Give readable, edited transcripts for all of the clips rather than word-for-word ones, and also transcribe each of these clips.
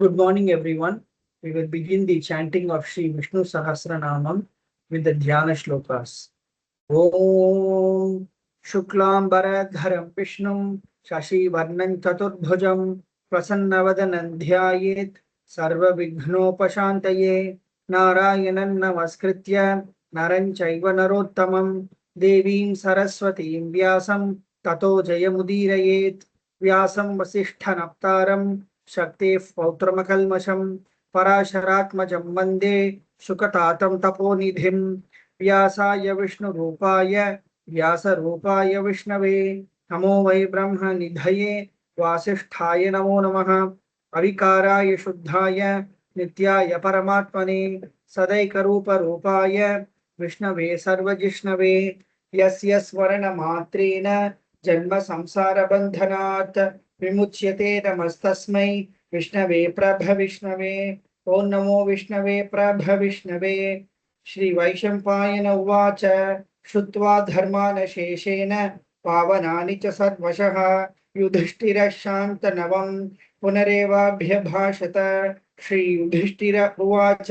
Good morning, everyone. We will begin the chanting of Sri Vishnu Sahasranamam with the Dhyana Shlokas. Om Shuklam Bharadharam Vishnum Shashi Varnam Chaturbhujam Prasanavadanam Dhyayet Sarva Vighnopashantaye Narayanan Namaskritya Naran Chaiva Narottamam Devim Saraswatim Vyasam Tato Jayamudirayet Vyasam Vasishthanaptaram शक्ति पौत्रमकल्मषं पराशरात्मजं वन्दे शुकतातं तपोनिधिं व्यासाय विष्णुरूपाय व्यासरूपाय विष्णवे नमो वै ब्रह्मनिधये वासिष्ठाय नमो नमः अविकाराय शुद्धाय नित्याय परमात्मने सदैकरूपरूपाय विष्णवे सर्वजिष्णवे यस्य स्मरणमात्रेण जन्म संसारबन्धनात् विमुच्यते नमस्तस्मै विष्णवे प्रभविष्णवे ओं नमो विष्णवे प्रभविष्णवे श्री वैशंपायन उवाच श्रुत्वा धर्मानशेषेण पावनानि च सर्वशः युधिष्ठिरः शान्तनवं पुनरेवाभ्यभाषत श्री युधिष्ठिर उवाच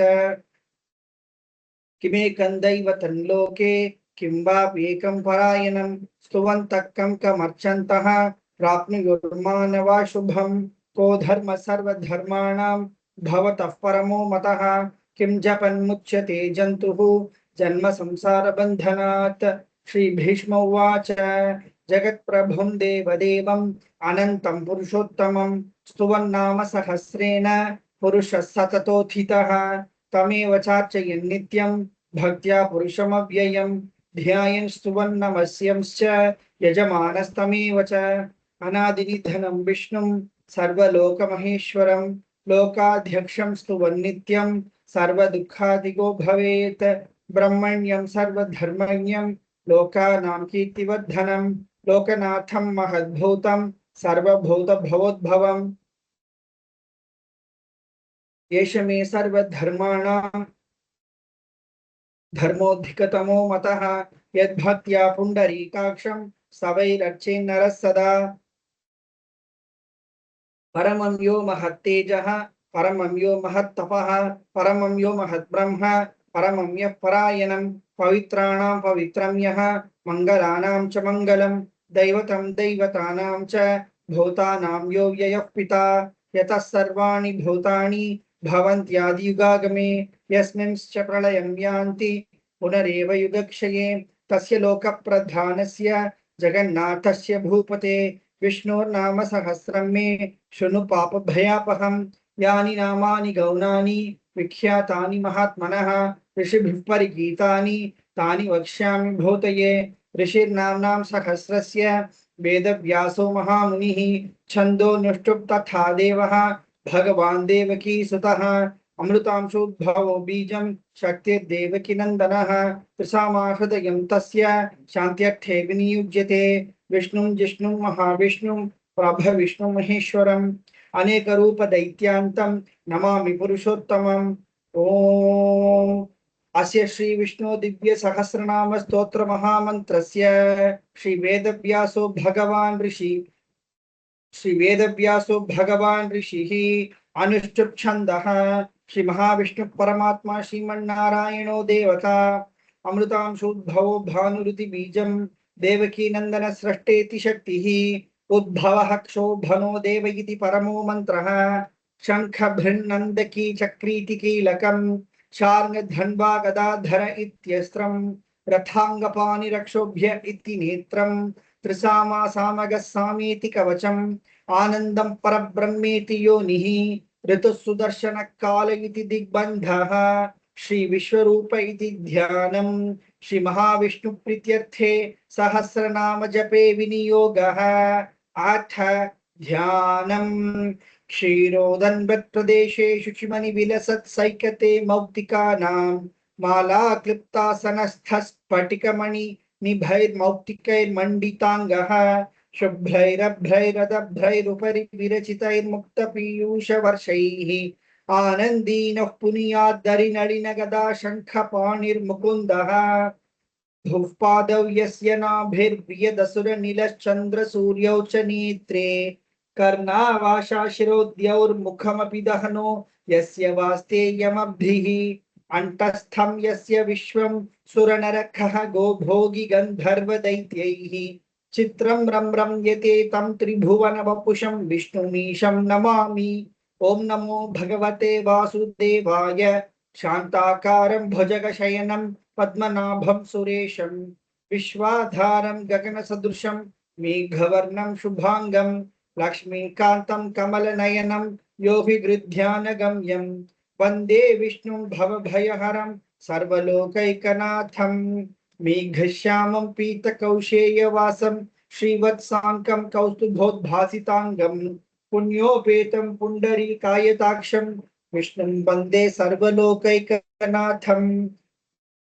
किमेकं तन्लोके किं वाप्येकं परायणं स्तुवन्तः कं कमर्चन्तः प्राप्नुयुर्मानवा शुभं को धर्म सर्वधर्माणां भवतः परमो मतः किं जपन्मुच्यते जन्तुः जन्म संसारबन्धनात् श्री भीष्म उवाच जगत्प्रभुं देवदेवम् अनन्तं पुरुषोत्तमं स्तुवन्नाम सहस्रेण पुरुषः सततोत्थितः तमेव चार्चयन् नित्यं भक्त्या पुरुषमव्ययं ध्यायन् स्तुवन्नमस्यंश्च यजमानस्तमेव च अनादिनिधनं विष्णुं सर्वलोकमहेश्वरं लोकाध्यक्षं स्तुवन्नित्यं सर्वदुःखादिगो भवेत् ब्रह्मण्यं सर्वधर्मण्यं लोकानां कीर्तिवर्धनं लोकनाथं महद्भूतं सर्वभूतभवोद्भवम् एष मे सर्वधर्माणां धर्मोऽधिकतमो मतः यद्भक्त्या पुण्डरीकाक्षं सवैरर्चेन्नरः सदा परमं यो महत्तेजः परमं यो महत्तपः परमं यो महद्ब्रह्म परमं यः परायणं पवित्राणां पवित्रं यः मङ्गलानां च मङ्गलं दैवतं दैवतानां च भूतानां यो व्ययः पिता यतः सर्वाणि भूतानि भवन्त्यादियुगागमे यस्मिंश्च प्रलयं यान्ति पुनरेव युगक्षये तस्य लोकप्रधानस्य जगन्नाथस्य भूपते विष्णोर्नाम सहस्रं मे शृणु पापभयापहं यानि नामानि गौणानि विख्यातानि महात्मनः ऋषिभिः परिगीतानि तानि वक्ष्यामि भूतये ऋषिर्नाम्नां सहस्रस्य वेदव्यासो महामुनिः छन्दोनुष्टुप् तथा देवः भगवान् देवकीसुतः अमृतांशोद्भवो बीजं शक्तिर्देवकीनन्दनः त्रिसामाहृदयं तस्य शान्त्यर्थे विनियुज्यते विष्णुं जिष्णुं महाविष्णुं प्रभविष्णुं महेश्वरम् अनेकरूपदैत्यान्तं नमामि पुरुषोत्तमम् ॐ अस्य श्री विष्णु दिव्य सहस्रनाम स्तोत्र महामन्त्रस्य श्री वेदव्यासो भगवान् ऋषिः अनुष्टुप् छन्दः श्री महाविष्णु परमात्मा श्रीमन्नारायणो देवता अमृतांशोद्भवो भानुरुति बीजं देवकी नंदन सृष्टेति शक्तिः उद्भवः क्षोभनो देव इति परमो मंत्रः शंख भृन्नन्दकी चक्रीति कीलकं शार्ङ्ग धन्वा गदाधर इत्यस्त्रं रथांगपाणि रक्षोभ्य इति नेत्रं त्रिसामा सामगः सामेति कवचम् आनंदं परब्रह्मेति योनिः ऋतुः सुदर्शन काल इति दिग्बन्धः श्री विश्वरूप इति ध्यानं श्री महाविष्णु प्रीत्यर्थे सहस्रनाम जपे विनियोगः आठ ध्यानं क्षीरोदन्वत् प्रदेशे शुचिमणि विलसत् सैकते मौक्तिकानां माला क्लिप्तासनस्थ स्फटिकमणि निभैर्मौक्तिकैर्मण्डिताङ्गः शुभ्रैरभ्रैरदभ्रैरुपरि विरचितैर्मुक्तपीयूषवर्षैः आनन्दीनः पुनीयाद्दरिनलिन गदा शङ्खपाणिर्मुकुन्दः धूपादौ यस्य नाभिर्व्यदसुरनिलश्चन्द्रसूर्यौ च नेत्रे कर्णावाशा शिरोद्यौर्मुखमपि दहनो यस्य वास्तेयमब्धिः अन्तस्थं यस्य विश्वं सुरनरखः गोभोगि गन्धर्वदैत्यैः चित्रं रम्यते तं त्रिभुवनवपुषं विष्णुमीशं नमामि। ओम नमो भगवते वासुदेवाय। शांताकारं भुजगशयनं पद्मनाभं सुरेशं विश्वाधारं गगनसदृशं मेघवर्णं शुभांगं लक्ष्मीकान्तं कमलनयनं योगिगृध्यानगम्यं वन्दे विष्णुं भवभयहरं सर्वलोकैकनाथं मेघश्यामं पीतकौशेयवासं श्रीवत्साङ्कं कौस्तुभोद्भासिताङ्गं पुण्योपेतं पुण्डरीकायताक्षं विष्णुं वन्दे सर्वलोकैकनाथं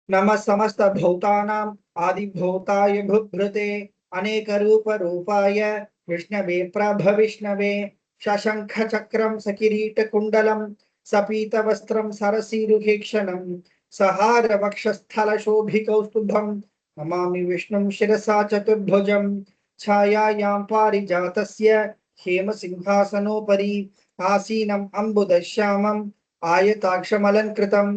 नमः समस्तभूतानाम् आदिभूताय भूभृते अनेकरूपरूपाय विष्णवे प्रभविष्णवे शशङ्खचक्रं सकिरीटकुण्डलं सपीतवस्त्रं सरसीरुहेक्षणं सहारवक्षस्थलशोभिकौस्तुभं नमामि विष्णुं शिरसा चतुर्भुजं छायायां पारिजातस्य हेमसिंहासनोपरि आसीनम् अम्बुदश्यामम् आयताक्षमलङ्कृतं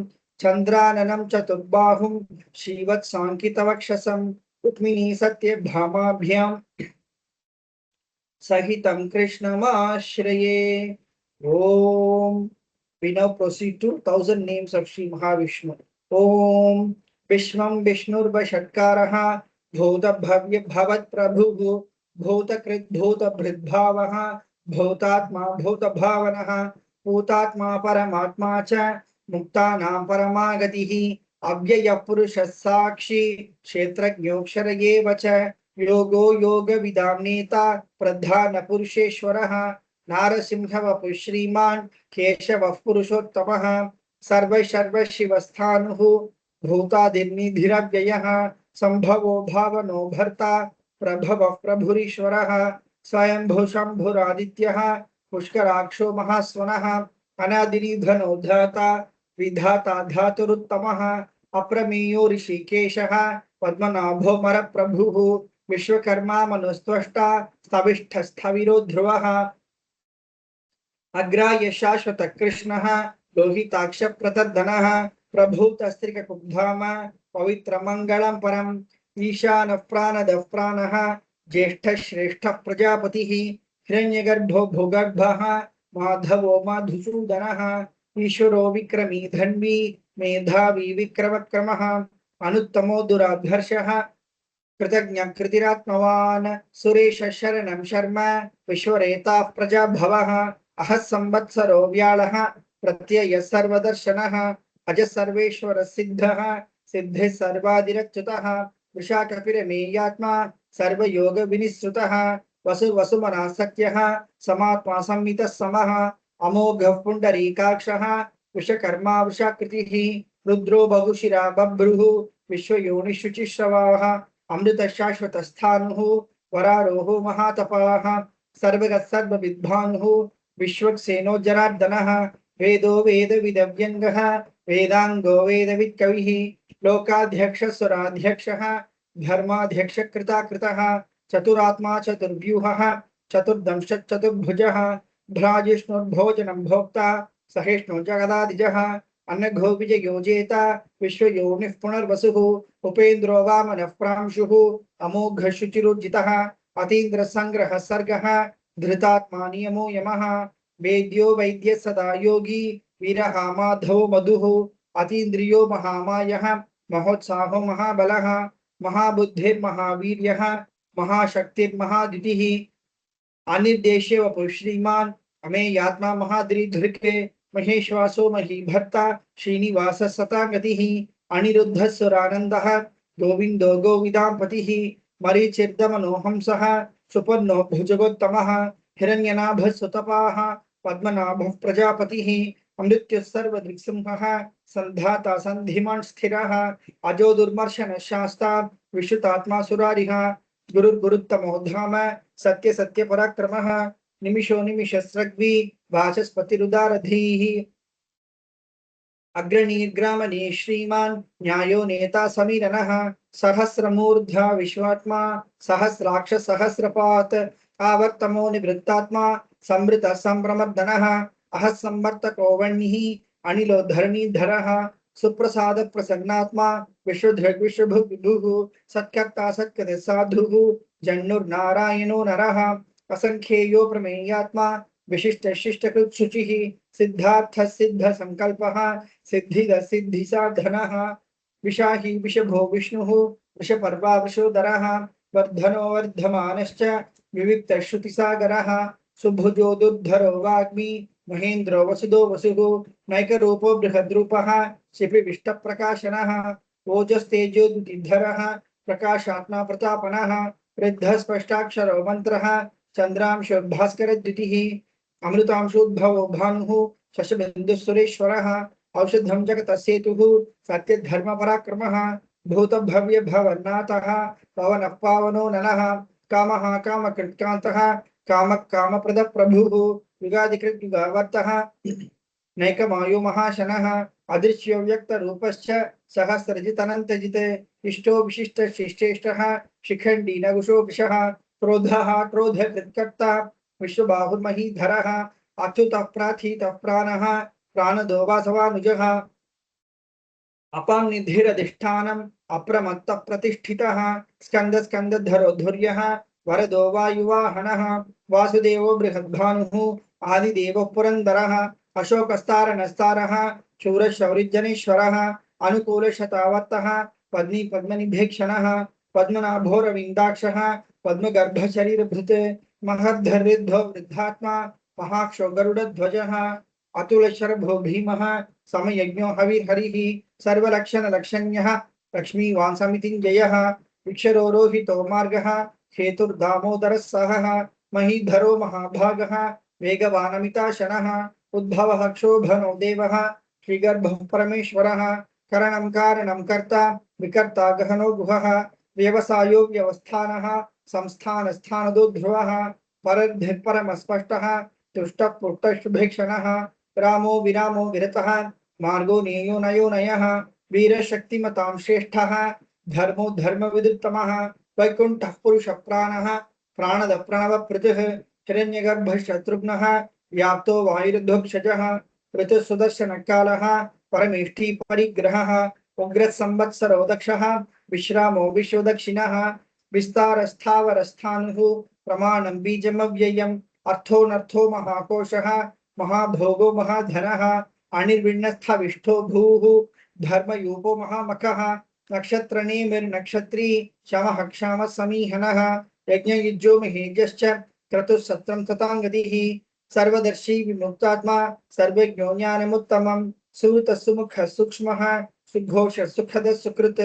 चन्द्राननं चतुर्बाहुं श्रीवत्साङ्कितवक्षसं रुक्मिणी सत्यभामाभ्यां सहितं कृष्णमाश्रये। ओम। We now proceed to 1000 names of Sri Mahavishnu. Om Vishwam Vishnurvashatkarah Bhutabhavya Bhavat Prabhu Bhutakrit Bhutabhridbhavah Bhutatma Bhutabhavanah Bhutatma Paramatma Cha Muktanam Paramagatihi Avyaya Purusha Sakshi Kshetrajnoksharaye Vacha योगो योग विदाम नेता प्रधान पुरुषेश्वरः नारसिंह वपु श्रीमान् केशव पुरुषोत्तमः सर्व सर्व शिवस्थानुः भूतादिर्निधिरव्ययः संभवो भावनो भर्ता प्रभव प्रभुरीश्वरः स्वयंभू शंभुरादित्यः पुष्कराक्षो महास्वनः अनादिनिधनो धाता विधाता धातुरुत्तमः अप्रमेयो ऋषिकेशः पद्मनाभो मरप्रभुः विश्वकर्मा मनुस्त्वष्टा स्तविष्ठस्थविरो ध्रुवः अग्राह्य शाश्वत कृष्णः लोहिताक्ष प्रतर्दनः प्रभूतस्त्रिककुब्धाम पवित्रमङ्गलं परम् ईशानः प्राणदः प्राणः ज्येष्ठः श्रेष्ठः प्रजापतिः हिरण्यगर्भो भूगर्भः माधवो मधुसूदनः ईश्वरो विक्रमी धन्वी मेधावी विक्रमक्रमः अनुत्तमो दुराधर्षः कृतज्ञ कृतिरात्मवान् सुरेश शरणं शर्म विश्वरेताः प्रजा भवः अह संवत्सरो व्याळः प्रत्यय सर्वदर्शनः अज सर्वेश्वर सिद्धः सिद्धि सर्वादिरच्युतः वृषाकपिरमेयात्मा सर्वयोग विनिश्रुतः वसु वसुमनः सत्यः समात्मा संमितः समः अमोघः पुण्डरीकाक्षः विश्वकर्मा वृषाकृतिः रुद्रो बहुशिरा बभ्रुः विश्वयोनिशुचिश्रवाः अमृत शाश्वत स्थानुः वरारोह महातपाः सर्वगत सर्वविद्वानुः विश्वक्सेनो जनार्दनः वेदो वेदविदव्यङ्गः वेदांगो वेदवित्कविः लोकाध्यक्ष सुराध्यक्षः धर्माध्यक्ष कृताकृतः चतुरात्मा चतुर्व्यूहः चतुर्दंश चतुर्भुजः भ्राजिष्णुर्भोजनं भोक्ता सहिष्णु जगदादिजः अन्नघो विजयोजेता विश्वयोनिः पुनर्वसुः उपेन्द्रो वामनः प्रांशुः अमोघ शुचिरुज्जितः अतीन्द्र संग्रह सर्गः धृतात्मा नियमो यमः वेद्यो वैद्य सदा योगी वीरः माधवो मधुः अतीन्द्रियो महामायः महोत्साहो महाबलः महाबुद्धिर्महावीर्यः महाशक्तिर्महादितिः अनिर्देश्य वपु श्रीमान् अमेयात्मा महाद्रिधृके महेश्वासो महीभर्ता श्रीनिवास सतागतिः अनिरुद्ध सुरानन्दः गोविंदो गोविदाम्पतिः मरीचिर्दमनो हंसः सुपर्णो भुजगोत्तमः हिरण्यनाभः सुतपाः पद्मनाभः प्रजापतिः अमृत्युः सर्वदृक्सिंहः सन्धाता सन्धिमान् स्थिरः अजो दुर्मर्शन शास्ता विश्रुतात्मा सुरारिः गुरुर्गुरुत्तमो धाम सत्य सत्य पराक्रमः निमिषो निमिषस्रग्वी वाचस्पतिरुदारधीः अग्रणीर्ग्रामणी श्रीमान् न्यायो नेता समीरनः सहस्रमूर्धा विश्वात्मा सहस्राक्ष सहस्रपात् आवर्तमो निवृत्तात्मा संवृत संभ्रमर्दनः अह संवर्तको वह्निः अनिलो धरणीधरः सुप्रसाद प्रसन्नात्मा विश्वधृग् विश्वभुग् विभुः सत्कर्ता सत्कृत साधुः जन्नुर्नारायणो नरः असंख्येयो प्रमेयात्मा विशिष्ट शिष्टकृत् शुचिः सिद्धार्थ सिद्ध संकल्पः सिद्धिद सिद्धि साधनः विशाही विषभो विष्णुः वृषपर्वा वृषोदरः वर्धनो वर्धमानश्च विविक्त श्रुतिसागरः सुभुजो दुर्धरो वाग्मी महेन्द्रो वसुदो वसुः नैकरूपो बृहद्रूपः शिपिविष्टप्रकाशनः ओजस्तेजोद्युतिधरः प्रकाशात्मा प्रतापनः वृद्धः स्पष्टाक्षरो मन्त्रः चन्द्रांशो भास्करद्युतिः अमृतांशोद्भवो भानुः शशबिन्दुः औषधं जगतसेतुः सत्यधर्मपराक्रमः भूतभव्य भवन्नाथः पवनः पावनो ननः कामः कामकृत्कान्तः कामः कामप्रदः प्रभुः युगादिकृत् युगावर्तः नैकमायो महाशनः अदृश्यो व्यक्तरूपश्च सहस्रजितनन्तजित् इष्टो विशिष्टशिष्टेष्टः शिखण्डी नगुषो वृषः क्रोधः क्रोधकृत्कर्ता विश्वबाहुर्महीधरः अच्युतः प्राथितः प्राणः प्राणदो वासवानुजः अपांनिधिरधिष्ठानम् अप्रमत्तः प्रतिष्ठितः स्कंद स्कंदधरो धुर्यः वरदो वायुवाहनः वासुदेवो बृहद्भानुः आदिदेवो पुरन्दरः अशोकस्तारणस्तारः शूरशौरिजनेश्वरः अनुकूलशतावर्तः पद्मी पद्मनिभेक्षणः पद्मनाभोरविन्दाक्षः पद्मगर्भशरीरभृत् महद्धरिद्धो वृद्धात्मा महाक्षो गरुडध्वजः अतुलशरभो भीमः समयज्ञो हविर्हरिः सर्वलक्षणलक्षण्यः लक्ष्मीवान् समितिञ्जयः विक्षरोरोहितो मार्गः हेतुर्दामोदरः सहः महीधरो महाभागः वेगवानमिताशनः उद्भवः क्षोभनो देवः श्रीगर्भः परमेश्वरः करणं कारणं कर्ता विकर्ता गहनो गुहः व्यवसायो व्यवस्थानः संस्थानस्थानदो ध्रुवः परद्धिः परमस्पष्टः तुष्टः पुष्टः शुभेक्षणः रामो विरामो विरतः मार्गो नेयो नयो नयः वीरशक्तिमतां श्रेष्ठः धर्मो धर्मविदुत्तमः वैकुण्ठः पुरुषप्राणः प्राणद प्रणवप्रतिः हिरण्यगर्भः शत्रुघ्नः व्याप्तो वायुर्ध्वक्षजः ऋतुसुदर्शनकालः परमेष्ठी परिग्रहः उग्रसंवत्सरो दक्षः विश्रामो विश्वदक्षिणः विस्तारस्थावरस्थाणुः प्रमाणं बीजमव्ययम् अर्थोऽनर्थो महाकोशः महाभोगो महाधनः अनिर्विण्णस्थविष्ठो भूः धर्मयूपो महामखः नक्षत्रनेमिर्नक्षत्री शमः क्षामः समीहनः यज्ञयुज्यो महेजश्च क्रतुः सत्रं तथाङ्गतिः सर्वदर्शी विमुक्तात्मा सर्वज्ञो ज्ञानमुत्तमं सुहृतः सुमुखः सूक्ष्मः सुघोषः सुखदः सुकृत्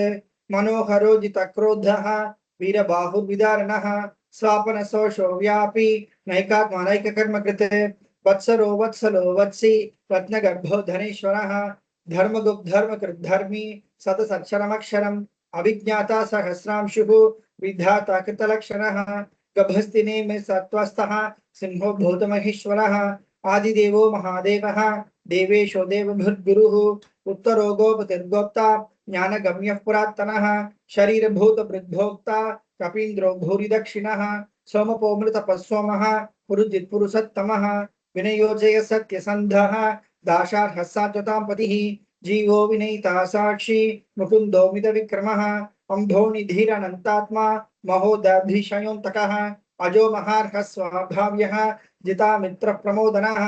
मनोहरो जितक्रोधः वीरबाहुर्विदारणः स्वापनशोषो व्यापी नैकात्मानैककर्मकृत् वत्सरो वत्सलो वत्सी रत्नगर्भो धनेश्वरः धर्मगुप्धर्मकृद्धर्मी सतसक्षरमक्षरम् अभिज्ञाता सहस्रांशुः विधाता कृतलक्षणः गभस्तिनेमि सत्त्वस्थः सिंहो भूतमहेश्वरः आदिदेवो महादेवः देवेशो देवभृद्गुरुः उत्तरो गोपतिर्गोप्ता ज्ञानगम्यः पुरातनः शरीरभूतभृद्भोक्ता कपीन्द्रो भूरिदक्षिणः सोमपोमृतपस्सोमः पुरुजित्पुरुषोत्तमः विनयोजय सत्यसन्धः दाशार्हः सात्वतां पतिः जीवो विनयिता साक्षी मुकुन्दो मितविक्रमः अम्भोनिधिरनन्तात्मा महोदधिशयोऽन्तकः अजो महार्हः स्वाभाव्यः जितामित्रः प्रमोदनः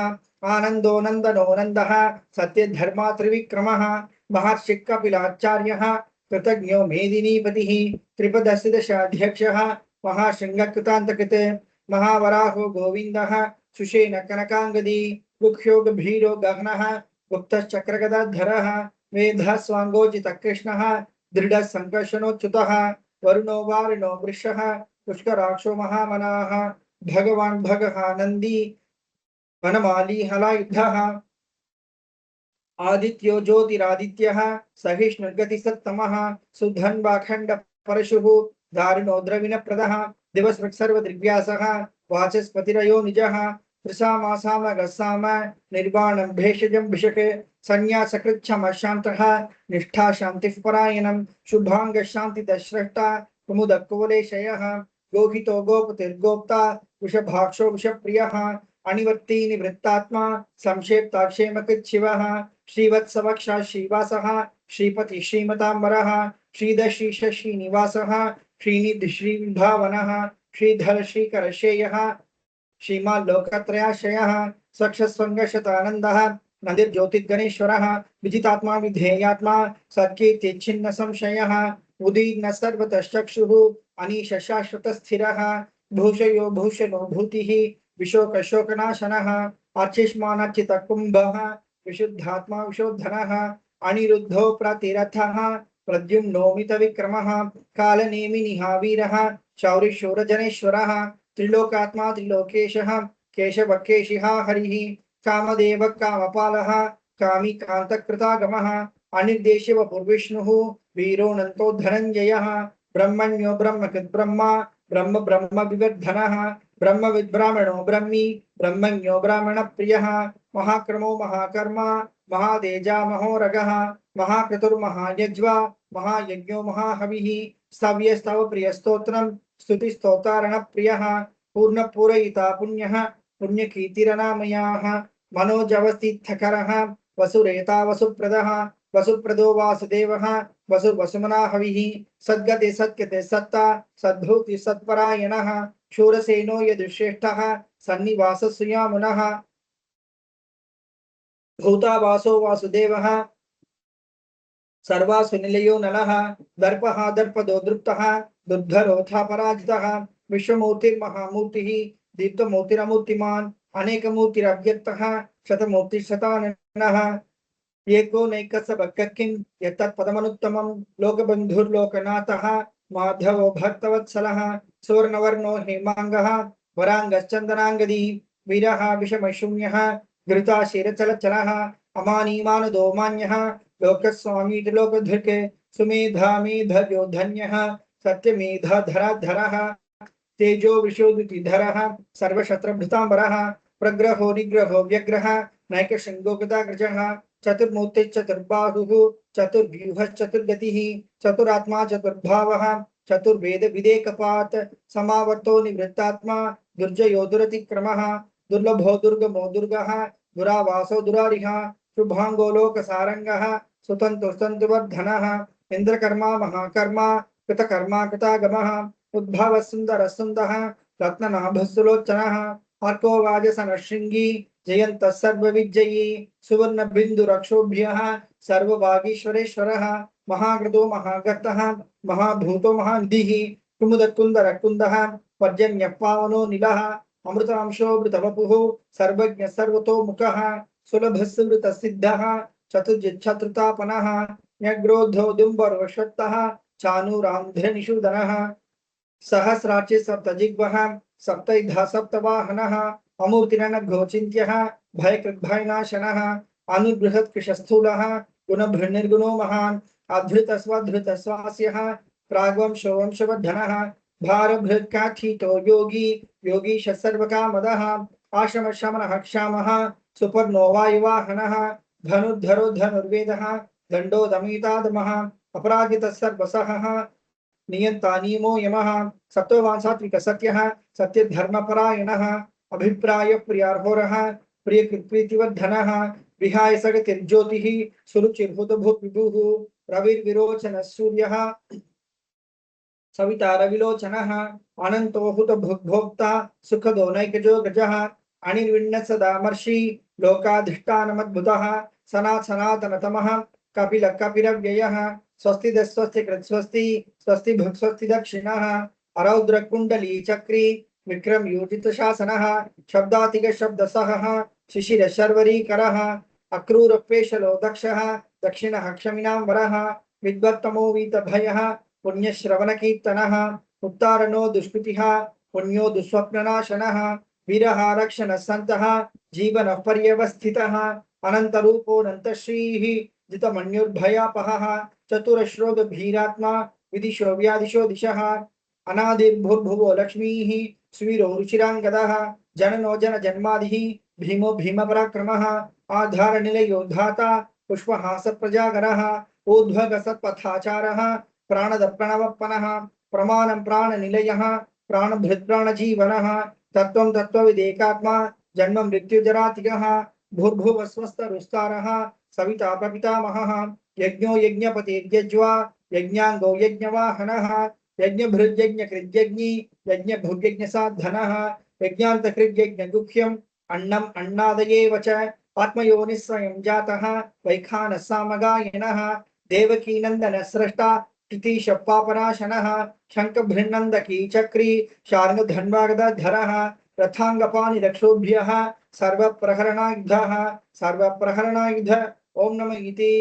आनन्दो नन्दनो नन्दः सत्यधर्मा त्रिविक्रमः महर्षिः कपिलाचार्यः कृतज्ञो मेदिनीपतिः त्रिपदशदशाध्यक्षः महाशृङ्गकृतान्तकृत् महावराहो गोविन्दः सुषेण कनकाङ्गदी मुख्यो गभीरो गहनः गुप्तश्चक्रगदाधरः वेदः स्वाङ्गोचितकृष्णः दृढः सङ्कर्षणोच्युतः वरुणो वारुणो वृषः पुष्कराक्षो महामनाः भगवान् भगः नन्दी वनमाली हलायुधः आदित्यो ज्योतिरादित्यः सहिष्णुर्गतिसत्तमः सुधन्वाखण्ड परशुः दारुणो द्रविणप्रदः दिवसर्वदृग्व्यासः वाचस्पतिरयो निजः त्रिसामासामगस्साम निर्वाणं भेषजं भिषक् संन्यासकृच्छमः शान्तः निष्ठा शान्तिः परायणं शुभाङ्गः शान्तिदः स्रष्टा कुमुदः कुवलेशयः गोहितो गोपतिर्गोप्ता वृषभाक्षो वृषप्रियः अनिवर्ती निवृत्तात्मा संक्षेप्ताक्षेमकृत् शिवः श्रीवत्सवक्षा श्रीवासः श्रीपति श्रीमतांबरः श्रीधशीश श्रीनिवासः श्रीनिधि श्रीविभावनः श्रीधर श्रीकरशेयः श्रीमान् लोकत्रयाश्रयः स्वक्षस्वङ्गशतानन्दः नन्दिर्ज्योतिर्गणेश्वरः विजितात्मा विधेयात्मा सत्कीर्तिच्छिन्न संशयः उदीर्न सर्वतश्चक्षुः अनीश शाश्वतस्थिरः भूषयो भूषणो भूतिः विशोकशोकनाशनः अर्चिष्मानर्चितकुम्भः विशुद्धात्मा विशोधनः अनिरुद्धो प्रतिरथः प्रद्युम्नोमितविक्रमः कालनेमिनिहा वीरः शौरिशूरजनेश्वरः त्रिलोकात्मा त्रिलोकेशः केशवकेशिहा हरिः कामदेव कामपालः कामी कान्तकृतागमः अनिर्देशिव पूर्विष्णुः वीरोऽनन्तो धनञ्जयः ब्रह्मण्यो ब्रह्मकृत् ब्रह्मा ब्रह्म ब्रह्म विवर्धनः ब्रह्मविद् ब्राह्मणो ब्रह्मी ब्रह्मण्यो ब्राह्मणप्रियः महाक्रमो महाकर्मा महातेजा महोरगः महाक्रतुर्महायज्वा महायज्ञो महाहविः स्तव्यस्तव प्रियस्तोत्रम् स्तुतिस्तोतारणप्रियः पूर्णपूरयिता पुण्यः पुण्यकीर्तिरनामयाः मनोजवस्थितकरः वसुरेता वसुप्रदः वसुप्रदो वासुदेवः वसुवसुमना हविः सद्गते सत्कृते सत्ता सद्भूति सत्परायणः शूरसेनो यदुश्रेष्ठः सन्निवाससुयामुनः भूतावासो वासुदेवः सर्वासु निलयो नलः दर्पः दर्पदो दृप्तः दुर्धरोऽथा पराजितः विश्वमूर्तिर्महामूर्तिः दीप्तमूर्तिरमूर्तिमान् अनेकमूर्तिरव्यक्तः शतमूर्तिशताननः एको नैकसबक्किं यत्तत्पदमनुत्तमं लोकबन्धुर्लोकनाथः माधवो भक्तवत्सलः सुवर्णवर्णो हेमाङ्गः वराङ्गश्चन्दनाङ्गदी वीरः विषमशून्यः घृताशिरचलचलः अमानीमानदो मान्यः लोकस्वामी त्रिलोकधृक् सुमेधा मेधयो धन्यः सत्यमेधाधराधरः तेजो विशोदितिधरः सर्वशत्रभृताम्बरः प्रग्रहो निग्रहो व्यग्रः नैकशृङ्गोगदाग्रजः चतुर्मूर्तिश्चतुर्बाहुः चतुर्व्यूहश्चतुर्गतिः चतुरात्मा चतुर्भावः चतुर्वेद विदेकपात् समावर्तो निवृत्तात्मा दुर्जयो दुरतिक्रमः दुर्लभो दुर्गमो दुर्गः दुरावासो दुरारिः शुभांगो लोकसारंगः सुतन्तुस्तन्तुवर्धनः इंद्रकर्मा महाकर्मा कृतकर्मा कृतागमः उद्भव सुंदर सुंदः रत्ननाभस्सुलोचनः अर्को वाजसनशृंगी जयंत सर्वविजयी सुवर्ण बिंदुरक्षोभ्यः सर्वभागीश्वरेश्वरः महाकृतो महागर्तः महाभूतो महानिधिः कुमुदकुन्दरकुन्दः पर्जन्यः पावनो नीलः अमृतांशोऽमृतवपुः सर्वज्ञ सर्वतोमुखः सुलभस्मृतसिद्धः चतुर्जिच्छत्रुतापनः न्यग्रोद्धोदुम्बरोषत्तः चाणूरान्ध्रनिषूदनः सहस्राक्षि सप्तजिह्वः सप्तैधा सप्तवाहनः अमूर्तिरनघोचिन्त्यः भयकृद्भयनाशनः अनुबृहत्कृशस्थूलः गुणभृन्निर्गुणो महान् अधृतस्वधृतस्वास्यः प्राग्वंशोवंशवर्धनः भारभृत्काठितो योगी योगीश सर्वकामदः आश्रमशमनः क्षामः सुपर्णो वायुवाहनः धनुर्धरो धनुर्वेदः दण्डो दमितादमः अपराजितः सर्वसहः नियंता नियमो यमः सत्त्ववान् सात्विकः सत्यः सत्यधर्मपरायणः अभिप्राय प्रियार्होरः प्रियकृत्प्रीतिवर्धनः विहाय सगतिर्ज्योतिः सुरुचिर्हुतभूद्विभुः रविर्विरोचनः सूर्यः सविता रविलोचनः अनंतो हुत भोक्ता सुखदो नैकजो गजः अनिर्विण्ण सदामर्षि लोकाधिष्ठानमद्भुतः सनातनतमः कपिल कपिरव्ययः स्वस्ति स्वस्ति कृत् स्वस्ति स्वस्ति भुक् स्वस्ति दक्षिणः अरौद्र कुंडली चक्री विक्रम योजित शासनः शब्दातिग शब्दसहः शिशिर शर्वरीकरः अक्रूर पेशलो दक्षः दक्षिणः क्षमिनां वरः विद्वत्तमो वीतभयः पुण्यश्रवण कीर्तनः उत्तारणो दुष्कृतिः पुण्यो दुःस्वप्ननाशनः वीरः रक्षणः सन्तः जीवनः पर्यवस्थितः अनन्तरूपोऽनन्तश्रीः जितमन्युर्भयापहः चतुरश्रोगभीरात्मा विदिशो व्यादिशो दिशः अनादिर्भुर्भुवो लक्ष्मीः स्वीरो रुचिराङ्गदः जननो जनजन्मादिः भीमो भीमपराक्रमः आधारनिलयो धाता पुष्पहास प्रजागरः ऊर्ध्वगसत्पथाचारः प्राणद प्रणवप्पनः प्रमाणं प्राणनिलयः प्राणभृत्प्राणजीवनः तत्त्वं तत्त्वविदेकात्मा जन्म मृत्युजरातिगः भूर्भुवस्वस्तरुस्तारः सविता प्रपितामहः यज्ञो यज्ञपतिर्यज्वा यज्ञाङ्गो यज्ञवाहनः यज्ञभृद्यज्ञकृद्यज्ञी यज्ञभुर्यज्ञसाधनः यज्ञान्तकृद्यज्ञगुह्यम् अन्नम् अन्नादयेव च आत्मयोनिः स्वयं जातः वैखानः सामगायनः देवकीनन्दनः स्रष्टा कृतिशप्पापनाशनः शङ्खभृन्नन्दकी चक्री शार्ङ्गधन्वागदधरः रथाङ्गपाणिरक्षोभ्यः सर्वप्रहरणायुधः सर्वप्रहरणायुध ओम नमः इति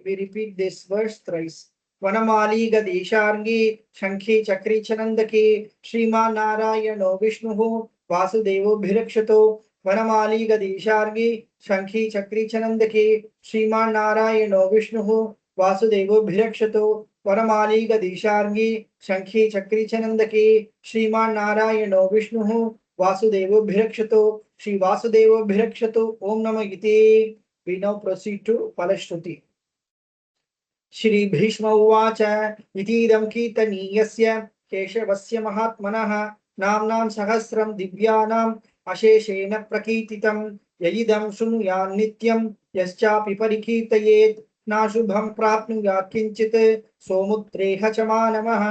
we repeat this verse thrice वनमाली गदेशार्गी शंखी चक्री चनंदकी श्रीमान नारायणो विष्णुः वासुदेवो भिरक्षतो वनमाली गदेशार्गी शंखी चक्री चनंदकी श्रीमान नारायणो विष्णुः वासुदेवो भिरक्षतो वनमाली गदेशार्गी शंखी चक्री चनंदकी श्रीमान नारायणो विष्णुः वासुदेवो भिरक्षतो श्री वासुदेवो भिरक्षतो ओम नमः इति we now proceed to Palashruti. Shri Bhishma उवाच इतीदं कीर्तनीयस्य केशवस्य महात्मनः नाम्नां सहस्रं दिव्यानाम् अशेषेण प्रकीर्तितं यदिदं शृणुयात् नित्यं यश्चापि परिकीर्तयेत् नाशुभं प्राप्नुयात् किञ्चित् सोमुत्रेह च मानवः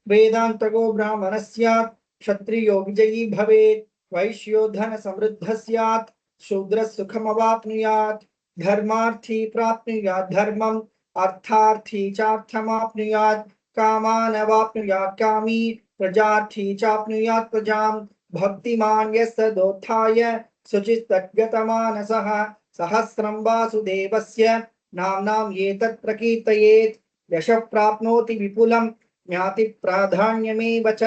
वेदान्तको ब्राह्मणः स्यात् क्षत्रियो विजयी भवेत् वैश्यो धन समृद्धः स्यात् शूद्रः सुखमवाप्नुयात् धर्मार्थी प्राप्नुयात् धर्मम् अर्थार्थी चार्थमाप्नुयात् कामानवाप्नुयात् कामी प्रजार्थी चाप्नुयात् प्रजां भक्तिमान् यस्तदोत्थाय शुचिस्तद्गतमानसः सहस्रं वासुदेवस्य नाम्नाम् एतत् प्रकीर्तयेत् यशः प्राप्नोति विपुलं ज्ञाति प्राधान्यमेव च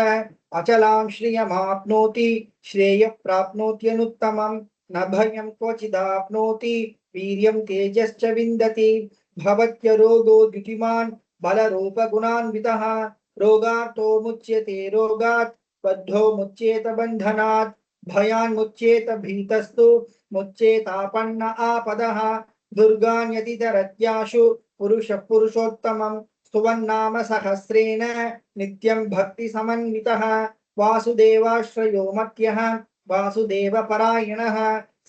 अचलां श्रियमाप्नोति श्रेयः प्राप्नोत्यनुत्तमं न भयं क्वचिदाप्नोति वीर्यं तेजश्च विन्दति भवत्य रोगो द्युतिमान् बलरूपगुणान्वितः रोगार्तो मुच्यते रोगात् बद्धो मुच्येत बन्धनात् भयान्मुच्येत भीतस्तु मुच्येतापन्न आपदः दुर्गान्यतितरत्याशु पुरुषः पुरुषोत्तमं स्तुवन्नाम सहस्रेण नित्यं भक्तिसमन्वितः वासुदेवाश्रयो मत्यः वासुदेवपरायणः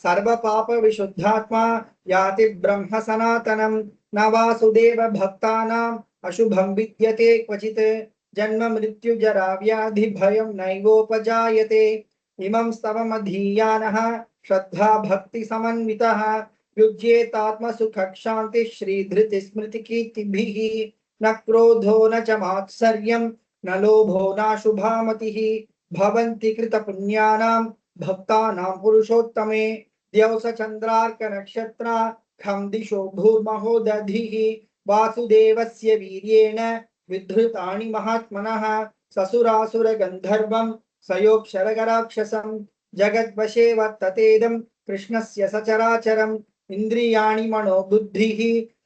सर्वपापविशुद्धात्मा याति ब्रह्म सनातनं न वासुदेव भक्तानाम् अशुभं विद्यते क्वचित् जन्म मृत्यु जरा व्याधि भयं नैवोपजायते इमं स्तवमधीयानः श्रद्धा भक्ति समन्वितः युज्येतात्मसुख शांति श्रीधृति स्मृति कीर्तिभिः न क्रोधो न च मात्सर्यं न लोभो न शुभामतिः भवन्ति कृतपुण्यानां भक्तानां पुरुषोत्तमे द्यौस चन्द्रार्क नक्षत्रा खं दिशो भूर्महो दधिः वासुदेवस्य वीर्येण विधृतानि महात्मनः ससुरासुर गन्धर्वं सयोक्षरगराक्षसं जगद्वशे वर्ततेदं कृष्णस्य सचराचरम् इन्द्रियाणि मनो बुद्धिः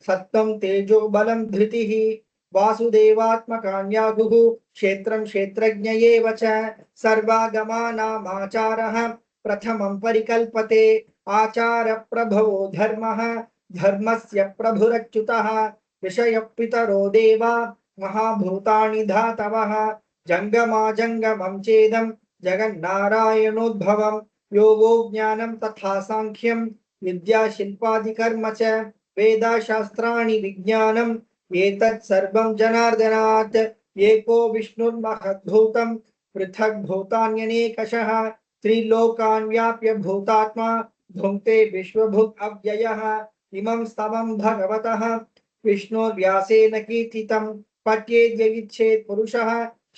सत्त्वं तेजो बलं धृतिः वासुदेवात्मकान्याहुः क्षेत्रं क्षेत्रज्ञ एव च सर्वागमानामाचारः प्रथमं परिकल्पते आचार प्रभवो धर्मः धर्मस्य प्रभुरच्युतः ऋषयः देवा महाभूतानि धातवः जंगमा जंगमं चेदं जगन्नारायणोद्भवं योगो ज्ञानं तथा सांख्यं विद्या शिल्पादिकर्म च वेदाशास्त्राणि विज्ञानम् एतत् सर्वं जनार्दनात् एको विष्णुर्महद्भूतं पृथक् भूतान्यनेकशः त्रिलोकान् व्याप्य भूतात्मा भुङ्क्ते विश्वभुक् अव्ययः इमं स्तवं भगवतः विष्णुर्व्यासेन कीर्तितं पठ्येद्यविच्छेत् पुरुषः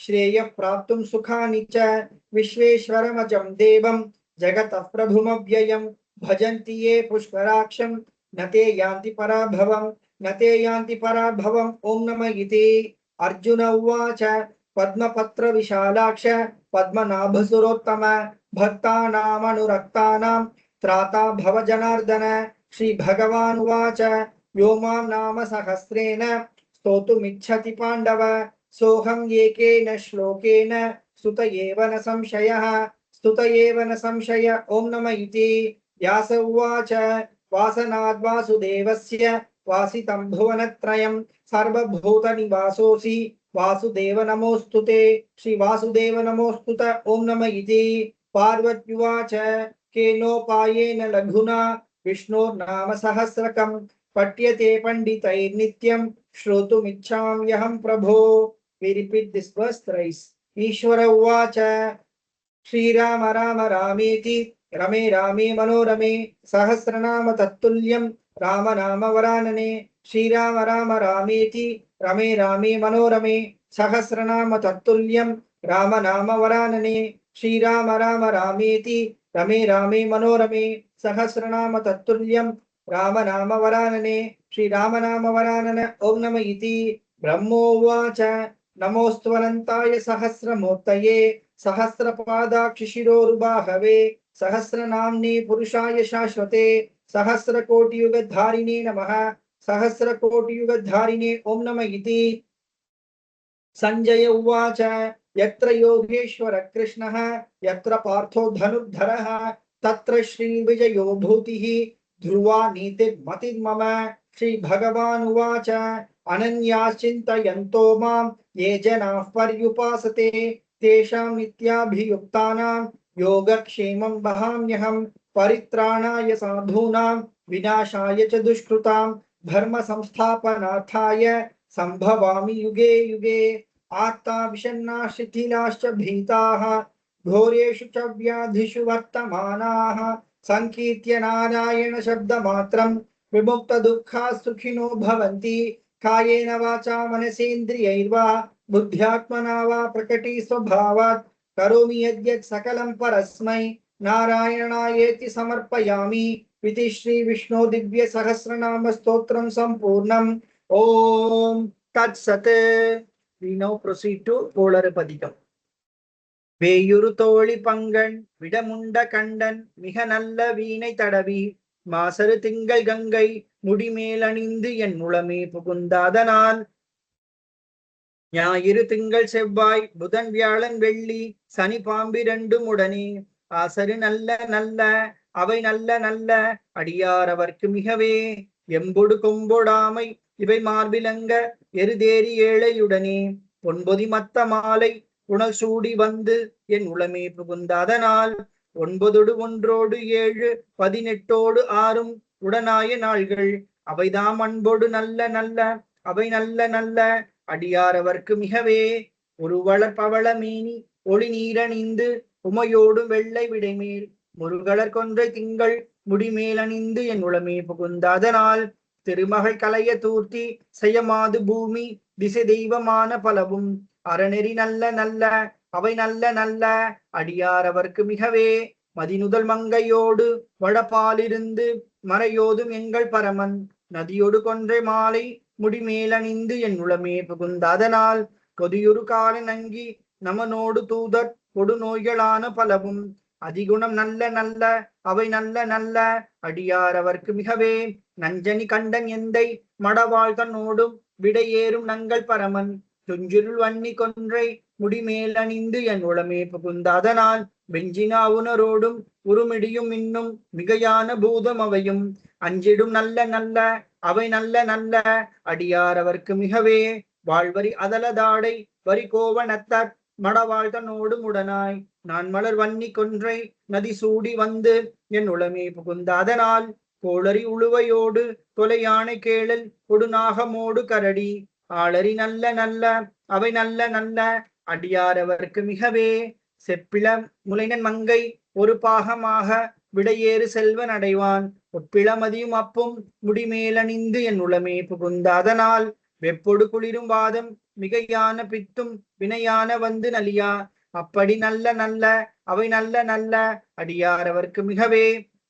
श्रेयः प्राप्तुं सुखानि च विश्वेश्वरमजं देवं जगतः प्रभुमव्ययं भजन्ति ये पुष्कराक्षं न ते यान्ति पराभवम् न ते यान्ति पराभवम् ओम नमः इति अर्जुन उवाच पद्मपत्र विशालाक्ष पद्मनाभसुरोत्तम भक्तानामनुरक्तानां त्राता भव जनार्दन श्री भगवान् उवाच यो मां नाम सहस्रेण स्तोतुमिच्छति पाण्डव सोऽहं एकेन श्लोकेन स्तुत एव न संशयः स्तुत एव न संशय ओम नमः इति व्यास उवाच वासनाद् वासुदेवस्य वासितं भुवनत्रयं सर्वभूतनिवासोऽसि वासुदेव नमोस्तुते श्री वासुदेव नमोस्तुत ओम नमः इति पार्वत्युवाच केनोपायेन लघुना विष्णोर्नाम सहस्रकं पठ्यते पंडितैर्नित्यं श्रोतुमिच्छाम्यहं प्रभो। We repeat this verse thrice. ईश्वर उवाच श्रीराम राम रामेति रमे रामे मनोरमे सहस्रनाम तत्तुल्यं राम नाम वरानने। श्रीराम राम रामेति रमे रामे मनोरमे सहस्रनाम तत्तुल्यं राम नाम वरानने। श्रीराम राम रामेति रमे रामे मनोरमे सहस्रनाम तत्तुल्यं राम नाम वरानने। श्रीराम नाम वरानन ओम नमः इति। ब्रह्मोवाच नमोऽस्त्वनन्ताय सहस्रमूर्तये सहस्रपादाक्षिशिरोरुबाहवे सहस्रनाम्ने पुरुषाय शाश्वते सहस्रकोटियुगधारिणे नमः। सहस्रकोटियुगधारिणे ओम नमः इति। संजय उवाच यत्र योगेश्वर कृष्णः यत्र पार्थो धनुर्धरः तत्र श्रीविजयो भूतिः ध्रुवा नीतिर्मतिर्मम। श्री भगवान् उवाच अनन्याश्चिन्तयन्तो मां ये जनाः पर्युपासते तेषां नित्याभियुक्तानां योगक्षेमं वहाम्यहं। परित्राणाय साधूनां विनाशाय च दुष्कृतां धर्म संस्थापनार्थाय संभवामि युगे युगे। आत्ता विषण्णा शिथिलाश्च भीताः घोरेषु च व्याधिषु वर्तमानाः संकीर्त्य नारायण शब्दमात्रं विमुक्त दुःखा सुखिनो भवन्ति। कायेन वाचा मनसेन्द्रियैर्वा बुद्ध्यात्मना वा प्रकटी स्वभावात् करोमि यद्यत् सकलं परस्मै नारायणायेति समर्पयामि। इति श्री विष्णु दिव्य सहस्रनाम स्तोत्रं संपूर्णम्। ओम तत्सत्। We now proceed to Polarpadikam. வேயுறு தோழி பங்கன் விடமுண்ட கண்டன் மிக நல்ல வீணை தடவி மாசரு திங்கள் கங்கை முடிமேல் அணிந்து என் முழமே புகுந்தாதனால் ஞாயிறு திங்கள் செவ்வாய் புதன் வியாழன் வெள்ளி சனி பாம்பிரண்டும் உடனே ஆசரு நல்ல நல்ல அவை நல்ல நல்ல அடியார் அவர்க்கு மிகவே எம்பொடு கொம்பொடாமை இவை மார்பிலங்க எருதேறி ஏழையுடனே பொன்பொதி மத்த மாலை புனல் சூடி வந்து என் உளமே புகுந்தாதனால் 9 1 7 18 6 உடனாய நாள்கள் அவைதாம் அன்போடு நல்ல நல்ல அவை நல்ல நல்ல அடியார் அவர்க்கு மிகவே ஒரு வளர் பவள மேனி ஒளி நீரணிந்து உமையோடும் வெள்ளை விடைமேல் முருகலர் கொன்றை திங்கள் முடிமேல் அணிந்து என் உளமே புகுந்தாதனால் திருமகள் கலைய தூர்த்தி செய்யமாது பூமி திசை தெய்வமான பலவும் அறநெறி நல்ல நல்ல அவை நல்ல நல்ல அடியார் அவர்க்கு மிகவே மதிநுதல் மங்கையோடு வடபாலிருந்து மறையோதும் எங்கள் பரமன் நதியோடு கொன்றை மாலை முடிமேலணிந்து என் உளமே புகுந்தாதனால் கொதியுறு கால நங்கி நமனோடு தூதர் கொடு நோய்களான பலவும் அதிகுணம் நல்ல நல்ல அவை நல்ல நல்ல அடியார் அவர்க்கு மிகவே நஞ்சனி கண்டன் எந்தை மடவாழ் தன்னோடும் விடையேறும் நங்கள் பரமன் துஞ்சிருள் வன்னி கொன்றை முடிமேல் அணிந்து என் உளமே புகுந்தாதனால் வெஞ்சினா உணரோடும் உருமிடியும் இன்னும் மிகையான பூதம் அவையும் அஞ்சிடும் நல்ல நல்ல அவை நல்ல நல்ல அடியார் அவர்க்கு மிகவே வாழ்வரி அதலதாடை வரி கோவணத்தர் மடவாழ்தனோடும் உடனாய் நான் மலர் வன்னி கொன்றை நதி சூடி வந்து என் உளமே புகுந்தாதனால் கோளரி உழுவையோடு தொலையானை கேளல் கொடுநாகமோடு கரடி ஆளரி நல்ல நல்ல அவை நல்ல நல்ல அடியார் அவர்க்கு மிகவே செப்பிள முலைனன் மங்கை ஒரு பாகமாக விடையேறு செல்வன் அடைவான் ஒப்பிளமதியும் அப்பும் முடிமேலணிந்து என் உளமே புகுந்தாதனால் வெப்பொடு குளிரும் வாதம் மிகையான பித்தும் வினையான வந்து நலியா அப்படி நல்ல நல்ல அவை நல்ல நல்ல அடியார் அவர்க்கு மிகவே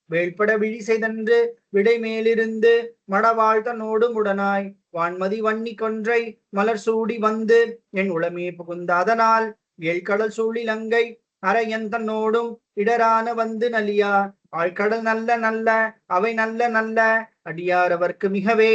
வேள்பட விழி செய்தன்று விடை மேலிருந்து மடவாழ்த்தனோடும் உடனாய் வான்மதி வன்னி கொன்றை மலர் சூடி வந்து என் உளமே புகுந்தாதனால் ஏழ்கடல் சூழிலங்கை அரையன் தன்னோடும் இடரான வந்து நலியா ஆழ்கடல் நல்ல நல்ல அவை நல்ல நல்ல அடியார் அவர்க்கு மிகவே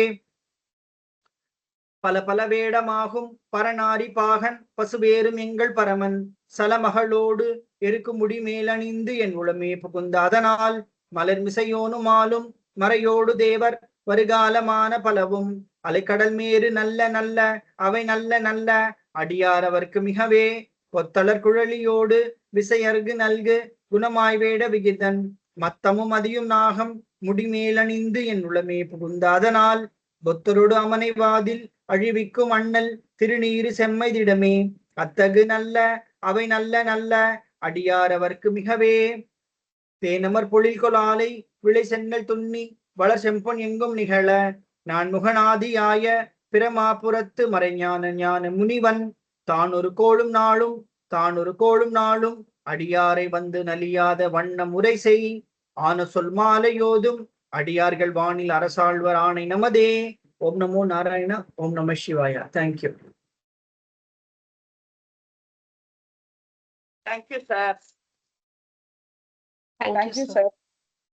பல பல வேடமாகும் பரநாரி பாகன் பசுவேறும் எங்கள் பரமன் சலமகளோடு எருக்கு முடி மேலணிந்து என் உளமே புகுந்தாதனால் மலர் மிசையோனுமாலும் மறையோடு தேவர் வருகாலமான பலவும் அலைக்கடல் மேறு நல்ல நல்ல அவை நல்ல நல்ல அடியார் அவர்க்கு மிகவே கொத்தலர் குழலியோடு விசையர்கு நல்கு குணமாய் வேட விகிதன் மத்தமும் அதியும் நாகம் முடிமேலணிந்து என் உளமே புகுந்த அதனால் பொத்தரோடு அமனை வாதில் அழிவிக்கும் அண்ணல் திருநீரு செம்மைதிடமே அத்தகு நல்ல அவை நல்ல நல்ல அடியார் அவர்க்கு மிகவே தேனமர் பொழில் கொலாலை விளை சென்னல் துண்ணி வளர் செம்பொன் எங்கும் நிகழ நான் முகநாதியாய பிரமாபுரத்து மறைஞான ஞான முனிவன் தான் ஒரு கோளும் நாளும் அடியாரை வந்து நலியாத வண்ண முறை செய் ஆன சொல் மாலையோதும் அடியார்கள் வானில் அரசாழ்வர் ஆணை நமதே. ஓம் நமோ நாராயண. ஓம் நம சிவாய. Thank you. Thank you, sir. Thank you, sir.